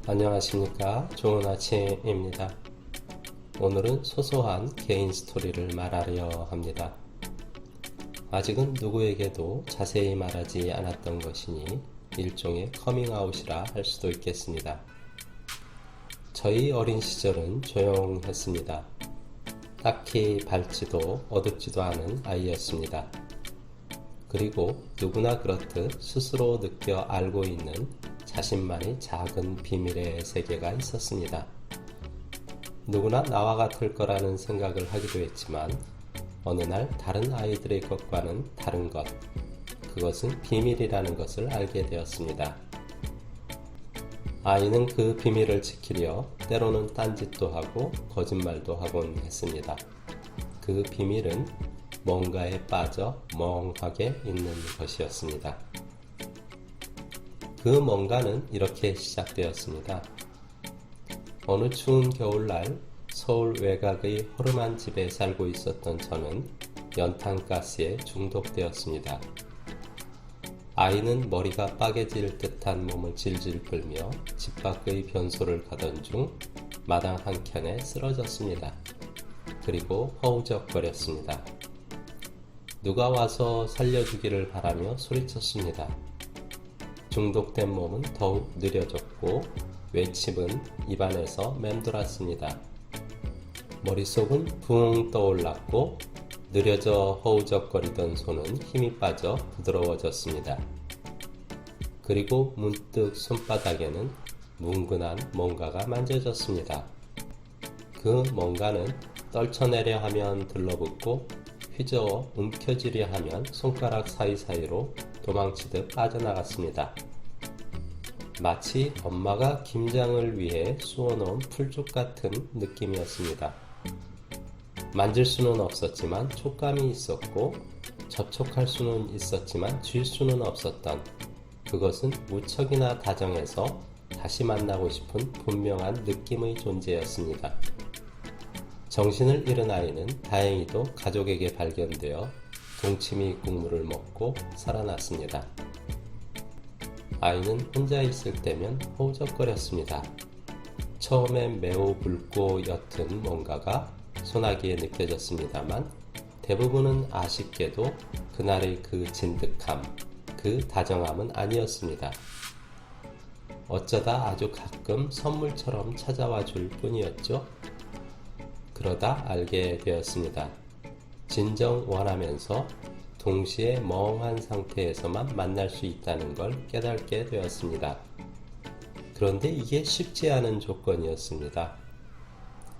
안녕하십니까. 좋은 아침입니다. 오늘은 소소한 개인 스토리를 말하려 합니다. 아직은 누구에게도 자세히 말하지 않았던 것이니 일종의 커밍아웃이라 할 수도 있겠습니다. 저희 어린 시절은 조용했습니다. 딱히 밝지도 어둡지도 않은 아이였습니다. 그리고 누구나 그렇듯 스스로 느껴 알고 있는 자신만의 작은 비밀의 세계가 있었습니다. 누구나 나와 같을 거라는 생각을 하기도 했지만 어느 날 다른 아이들의 것과는 다른 것, 그것은 비밀이라는 것을 알게 되었습니다. 아이는 그 비밀을 지키려 때로는 딴짓도 하고 거짓말도 하곤 했습니다. 그 비밀은 뭔가에 빠져 멍하게 있는 것이었습니다. 그 뭔가는 이렇게 시작되었습니다. 어느 추운 겨울날 서울 외곽의 허름한 집에 살고 있었던 저는 연탄가스에 중독되었습니다. 아이는 머리가 빠개질 듯한 몸을 질질 끌며 집 밖의 변소를 가던 중 마당 한켠에 쓰러졌습니다. 그리고 허우적거렸습니다. 누가 와서 살려주기를 바라며 소리쳤습니다. 중독된 몸은 더욱 느려졌고 외침은 입안에서 맴돌았습니다. 머릿속은 붕 떠올랐고 느려져 허우적거리던 손은 힘이 빠져 부드러워졌습니다. 그리고 문득 손바닥에는 뭉근한 뭔가가 만져졌습니다. 그 뭔가는 떨쳐내려 하면 들러붙고 휘저어 움켜쥐려 하면 손가락 사이사이로 도망치듯 빠져나갔습니다. 마치 엄마가 김장을 위해 쑤어놓은 풀죽 같은 느낌이었습니다. 만질 수는 없었지만 촉감이 있었고 접촉할 수는 있었지만 쥘 수는 없었던, 그것은 무척이나 다정해서 다시 만나고 싶은 분명한 느낌의 존재였습니다. 정신을 잃은 아이는 다행히도 가족에게 발견되어 동치미 국물을 먹고 살아났습니다. 아이는 혼자 있을 때면 허우적거렸습니다. 처음엔 매우 붉고 옅은 뭔가가 소나기에 느껴졌습니다만 대부분은 아쉽게도 그날의 그 진득함, 그 다정함은 아니었습니다. 어쩌다 아주 가끔 선물처럼 찾아와 줄 뿐이었죠. 그러다 알게 되었습니다. 진정 원하면서 동시에 멍한 상태에서만 만날 수 있다는 걸 깨닫게 되었습니다. 그런데 이게 쉽지 않은 조건이었습니다.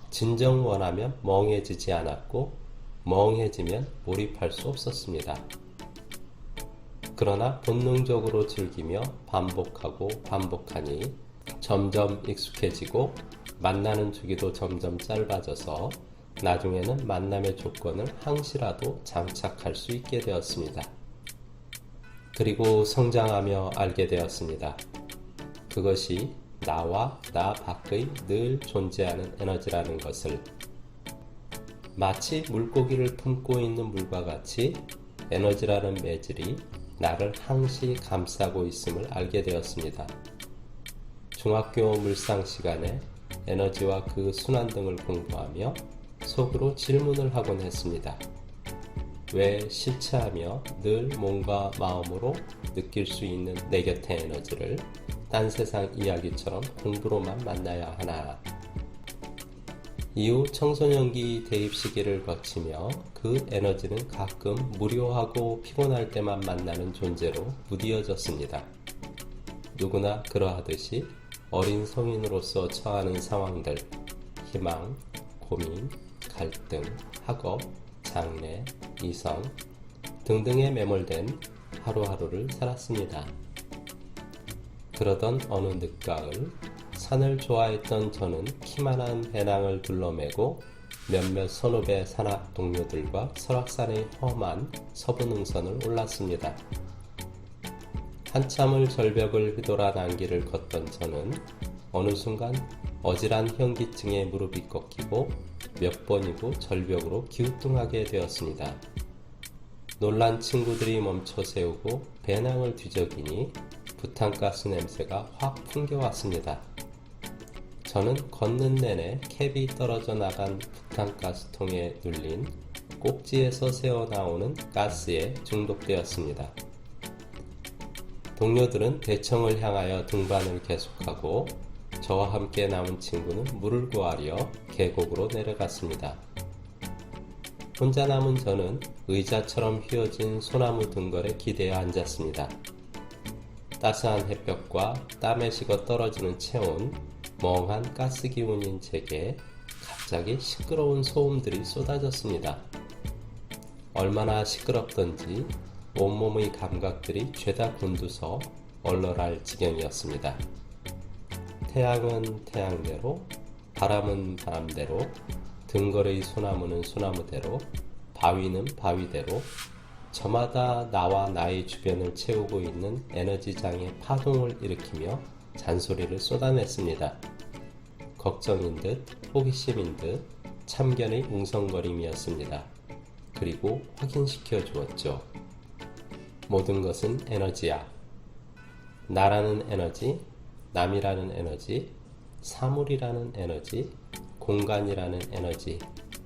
진정 원하면 멍해지지 않았고 멍해지면 몰입할 수 없었습니다. 그러나 본능적으로 즐기며 반복하고 반복하니 점점 익숙해지고 만나는 주기도 점점 짧아져서 나중에는 만남의 조건을 항시라도 장착할 수 있게 되었습니다. 그리고 성장하며 알게 되었습니다. 그것이 나와 나 밖의 늘 존재하는 에너지라는 것을. 마치 물고기를 품고 있는 물과 같이 에너지라는 매질이 나를 항시 감싸고 있음을 알게 되었습니다. 중학교 물상 시간에 에너지와 그 순환 등을 공부하며 속으로 질문을 하곤 했습니다. 왜 실체하며 늘 몸과 마음으로 느낄 수 있는 내 곁의 에너지를 딴 세상 이야기처럼 공부로만 만나야 하나. 이후 청소년기 대입 시기를 거치며 그 에너지는 가끔 무료하고 피곤할 때만 만나는 존재로 무뎌졌습니다. 누구나 그러하듯이 어린 성인으로서 처하는 상황들, 희망, 고민, 갈등, 학업, 장래, 이성 등등에 매몰된 하루하루를 살았습니다. 그러던 어느 늦가을, 산을 좋아했던 저는 키만한 배낭을 둘러매고 몇몇 선후배 산악 동료들과 설악산의 험한 서부능선을 올랐습니다. 한참을 절벽을 휘돌아 난길을 걷던 저는 어느 순간 어질한 현기증에 무릎이 꺾이고 몇 번이고 절벽으로 기우뚱하게 되었습니다. 놀란 친구들이 멈춰 세우고 배낭을 뒤적이니 부탄가스 냄새가 확 풍겨왔습니다. 저는 걷는 내내 캡이 떨어져 나간 부탄가스통에 눌린 꼭지에서 새어나오는 가스에 중독되었습니다. 동료들은 대청을 향하여 등반을 계속하고 저와 함께 남은 친구는 물을 구하려 계곡으로 내려갔습니다. 혼자 남은 저는 의자처럼 휘어진 소나무 등걸에 기대어 앉았습니다. 따스한 햇볕과 땀에 식어 떨어지는 체온, 멍한 가스 기운인 제게 갑자기 시끄러운 소음들이 쏟아졌습니다. 얼마나 시끄럽던지 온몸의 감각들이 죄다 곤두서 얼얼할 지경이었습니다. 태양은 태양대로, 바람은 바람대로, 등걸의 소나무는 소나무대로, 바위는 바위대로, 저마다 나와 나의 주변을 채우고 있는 에너지장의 파동을 일으키며 잔소리를 쏟아냈습니다. 걱정인 듯, 호기심인 듯, 참견의 웅성거림이었습니다. 그리고 확인시켜 주었죠. 모든 것은 에너지야. 나라는 에너지, 남이라는 에너지, 사물이라는 에너지, 공간이라는 에너지,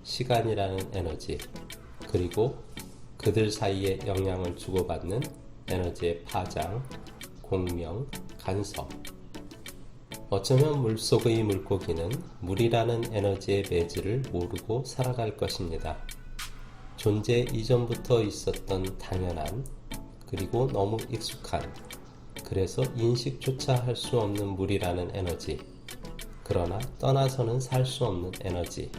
시간이라는 에너지, 그리고 그들 사이에 영향을 주고받는 에너지의 파장, 공명, 간섭. 어쩌면 물속의 물고기는 물이라는 에너지의 매질을 모르고 살아갈 것입니다. 존재 이전부터 있었던 당연한, 그리고 너무 익숙한, 그래서 인식조차 할 수 없는 물이라는 에너지, 그러나 떠나서는 살 수 없는 에너지.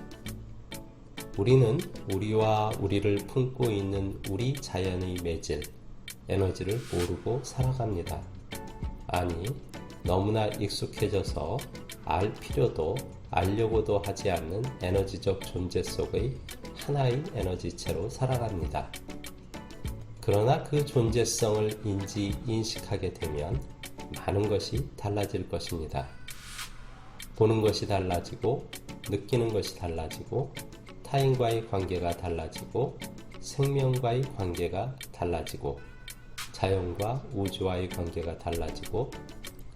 우리는 우리와 우리를 품고 있는 우리 자연의 매질, 에너지를 모르고 살아갑니다. 아니, 너무나 익숙해져서 알 필요도 알려고도 하지 않는 에너지적 존재 속의 하나의 에너지체로 살아갑니다. 그러나 그 존재성을 인식하게 되면 많은 것이 달라질 것입니다. 보는 것이 달라지고, 느끼는 것이 달라지고, 타인과의 관계가 달라지고, 생명과의 관계가 달라지고, 자연과 우주와의 관계가 달라지고,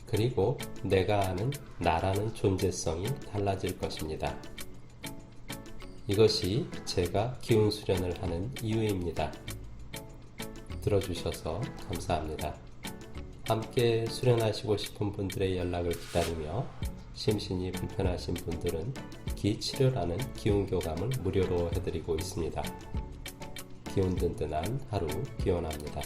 그리고 내가 아는 나라는 존재성이 달라질 것입니다. 이것이 제가 기운 수련을 하는 이유입니다. 들어주셔서 감사합니다. 함께 수련하시고 싶은 분들의 연락을 기다리며 심신이 불편하신 분들은 기치료라는 기운교감을 무료로 해드리고 있습니다. 기운 든든한 하루 기원합니다.